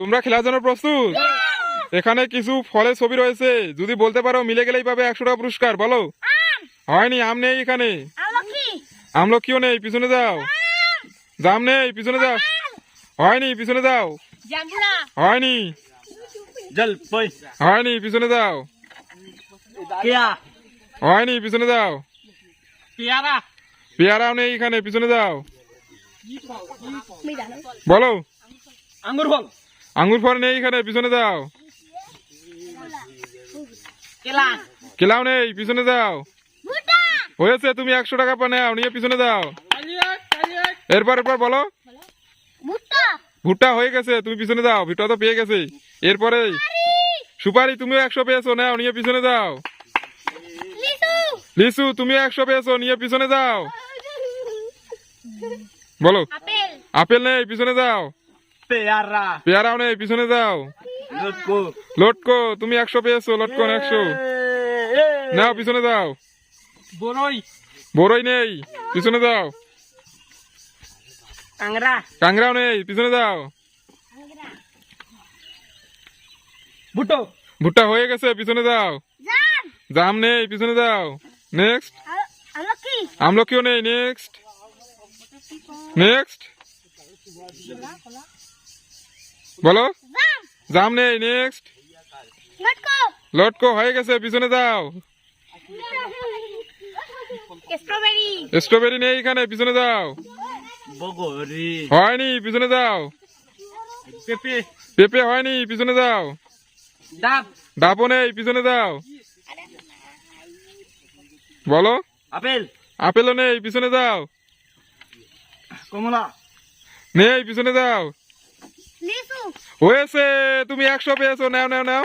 তোমরা খেলার জন্য প্রস্তুত? এখানে কিছু ফলের ছবি রয়েছে, যদি বলতে পারো মিলে গেলেই পাবে 100 টাকা পুরস্কার। বলো। হয়নি, আম নেই এখানে, আমলকিও নেই, পিছনে যাও। জাম নেই, পিছনে যাও। হয়নি, পিছনে যাও। হয়নি, হয়নি, পিছনে যাও। হয়নি, পিছনে যাও। পেয়ারাও নেই এখানে, পিছনে যাও। বলো। আঙ্গুর ফল। আঙ্গুর ফল নেই এখানে, পিছনে যাও। কেলাও নেই, পিছনে যাও। হয়েছে, তুমি 100 টাকা নাও, নিয়ে পিছনে যাও। এরপর বলো। ভুট্টা হয়ে গেছে, তুমি পিছনে যাও, ভুট্টা তো পেয়ে গেছে। এরপরে সুপারি, তুমিও 100 পেয়েছো, নাও, নিয়ে পিছনে যাও। লিচু, তুমিও 100 পেয়েছো, নিয়ে পিছনে যাও। বলো। আপেল নেই, পিছনে যাও। পেয়ারাও নেই, পিছনে যাও। লটকো, তুমি 100 পেয়েছো, লটকো 100 নাও, পিছনে যাও। বড়ই নেই, পিছনে যাও। কাংড়াও নেই, পিছনে যাও। ভুট্টা হয়ে গেছে, পিছনে যাও। জাম নেই, পিছনে যাও। নেক্সট। আমলকিও নেই, নেক্সট। নেক্সট বলো। জাম নেই, নেক্সট। লটকো হয়ে গেছে, পিছনে যাও। স্ট্রবেরি নেই এখানে, পিছনে যাও। হয়নি, পিছনে যাও। পেঁপে হয়নি, পিছনে যাও। ডাবও নেই, পিছনে যাও। বলো। আপেলও নেই, পিছনে যাও। কমলা নেই, পিছনে যাও। হয়েছে, তুমি 100 পেয়েছো, নাও নাও নাও।